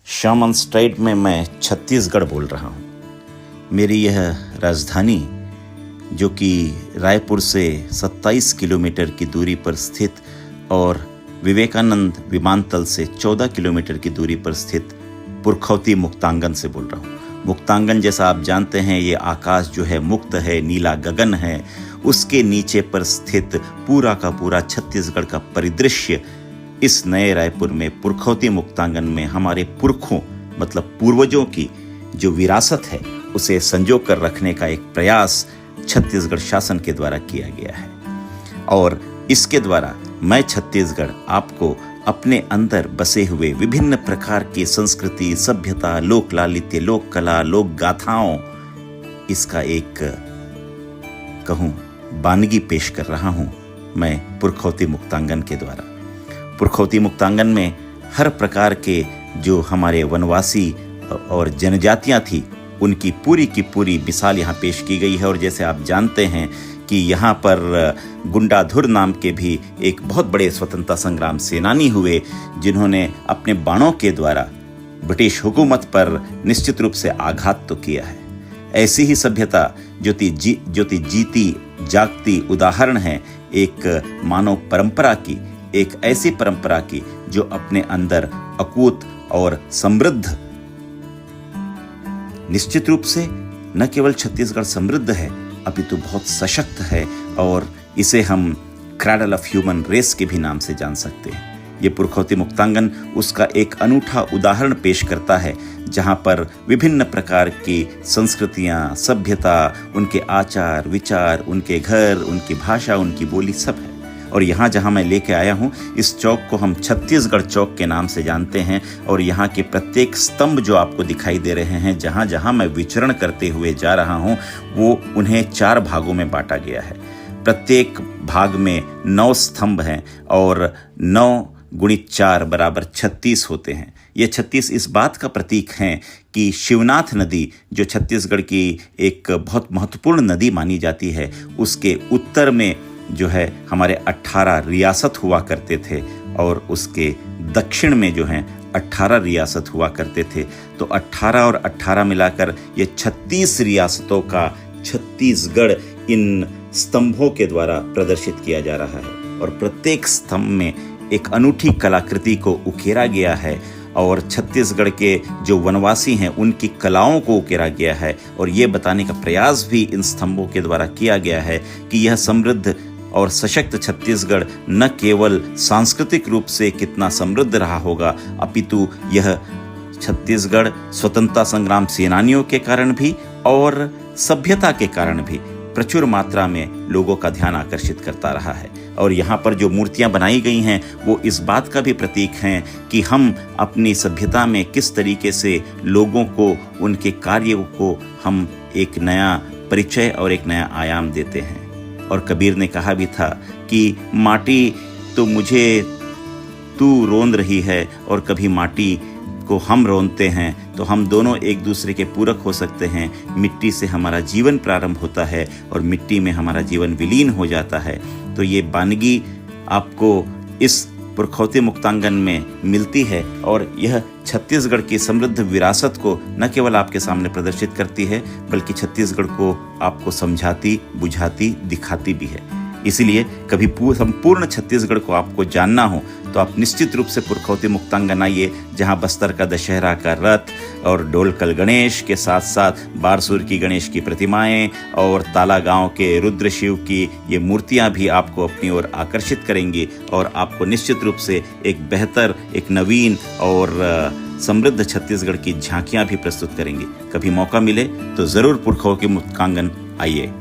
Shaman state में मैं छत्तीसगढ़ बोल रहा हूँ। मेरी यह राजधानी जो कि रायपुर से 27 किलोमीटर की दूरी पर स्थित और विवेकानंद विमानतल से 14 किलोमीटर की दूरी पर स्थित पुरखौती मुक्तांगन से बोल रहा हूँ। मुक्तांगन जैसा आप जानते हैं, ये आकाश जो है मुक्त है, नीला गगन है, उसके नीचे पर स्थित पूरा का पूरा छत्तीसगढ़ का परिदृश्य इस नए रायपुर में पुरखौती मुक्तांगन में हमारे पुरखों मतलब पूर्वजों की जो विरासत है उसे संजो कर रखने का एक प्रयास छत्तीसगढ़ शासन के द्वारा किया गया है। और इसके द्वारा मैं छत्तीसगढ़ आपको अपने अंदर बसे हुए विभिन्न प्रकार की संस्कृति, सभ्यता, लोक लालित्य, लोक कला, लोक गाथाओं, इसका एक कहूँ बानगी पेश कर रहा हूँ मैं पुरखौती मुक्तांगन के द्वारा। पुरखौती मुक्तांगन में हर प्रकार के जो हमारे वनवासी और जनजातियाँ थी उनकी पूरी की पूरी मिसाल यहाँ पेश की गई है। और जैसे आप जानते हैं कि यहाँ पर गुंडाधुर नाम के भी एक बहुत बड़े स्वतंत्रता संग्राम सेनानी हुए जिन्होंने अपने बाणों के द्वारा ब्रिटिश हुकूमत पर निश्चित रूप से आघात तो किया है। ऐसी ही सभ्यता जो जीती जागती उदाहरण है एक मानव परंपरा की, एक ऐसी परंपरा की जो अपने अंदर अकूत और समृद्ध, निश्चित रूप से न केवल छत्तीसगढ़ समृद्ध है अपितु बहुत सशक्त है और इसे हम क्रैडल ऑफ ह्यूमन रेस के भी नाम से जान सकते हैं। ये पुरखौती मुक्तांगन उसका एक अनूठा उदाहरण पेश करता है जहाँ पर विभिन्न प्रकार की संस्कृतियाँ, सभ्यता, उनके आचार विचार, उनके घर, उनकी भाषा, उनकी बोली सब है। और यहाँ जहाँ मैं लेके आया हूँ इस चौक को हम छत्तीसगढ़ चौक के नाम से जानते हैं। और यहाँ के प्रत्येक स्तंभ जो आपको दिखाई दे रहे हैं, जहाँ जहाँ मैं विचरण करते हुए जा रहा हूँ, वो उन्हें 4 भागों में बांटा गया है। प्रत्येक भाग में 9 स्तंभ हैं और 9 गुणित 4 बराबर 36 होते हैं। ये 36 इस बात का प्रतीक हैं कि शिवनाथ नदी जो छत्तीसगढ़ की एक बहुत महत्वपूर्ण नदी मानी जाती है, उसके उत्तर में जो है हमारे 18 रियासत हुआ करते थे और उसके दक्षिण में जो हैं 18 रियासत हुआ करते थे। तो 18 और 18 मिलाकर ये 36 रियासतों का छत्तीसगढ़ इन स्तंभों के द्वारा प्रदर्शित किया जा रहा है। और प्रत्येक स्तंभ में एक अनूठी कलाकृति को उकेरा गया है और छत्तीसगढ़ के जो वनवासी हैं उनकी कलाओं को उकेरा गया है। और ये बताने का प्रयास भी इन स्तंभों के द्वारा किया गया है कि यह समृद्ध और सशक्त छत्तीसगढ़ न केवल सांस्कृतिक रूप से कितना समृद्ध रहा होगा अपितु यह छत्तीसगढ़ स्वतंत्रता संग्राम सेनानियों के कारण भी और सभ्यता के कारण भी प्रचुर मात्रा में लोगों का ध्यान आकर्षित करता रहा है। और यहाँ पर जो मूर्तियाँ बनाई गई हैं वो इस बात का भी प्रतीक हैं कि हम अपनी सभ्यता में किस तरीके से लोगों को, उनके कार्यों को हम एक नया परिचय और एक नया आयाम देते हैं। और कबीर ने कहा भी था कि माटी तो मुझे तू रोंद रही है और कभी माटी को हम रोनते हैं, तो हम दोनों एक दूसरे के पूरक हो सकते हैं। मिट्टी से हमारा जीवन प्रारंभ होता है और मिट्टी में हमारा जीवन विलीन हो जाता है। तो ये बानगी आपको इस पुरखौती मुक्तांगन में मिलती है और यह छत्तीसगढ़ की समृद्ध विरासत को न केवल आपके सामने प्रदर्शित करती है बल्कि छत्तीसगढ़ को आपको समझाती, बुझाती, दिखाती भी है। इसीलिए कभी संपूर्ण छत्तीसगढ़ को आपको जानना हो तो आप निश्चित रूप से पुरखौती मुक्तांगन आइए, जहां बस्तर का दशहरा का रथ और डोलकल गणेश के साथ साथ बारसूर की गणेश की प्रतिमाएं और ताला गांव के रुद्र शिव की ये मूर्तियां भी आपको अपनी ओर आकर्षित करेंगी और आपको निश्चित रूप से एक बेहतर, एक नवीन और समृद्ध छत्तीसगढ़ की झांकियां भी प्रस्तुत करेंगी। कभी मौका मिले तो ज़रूर पुरखौती मुक्तांगन आइए।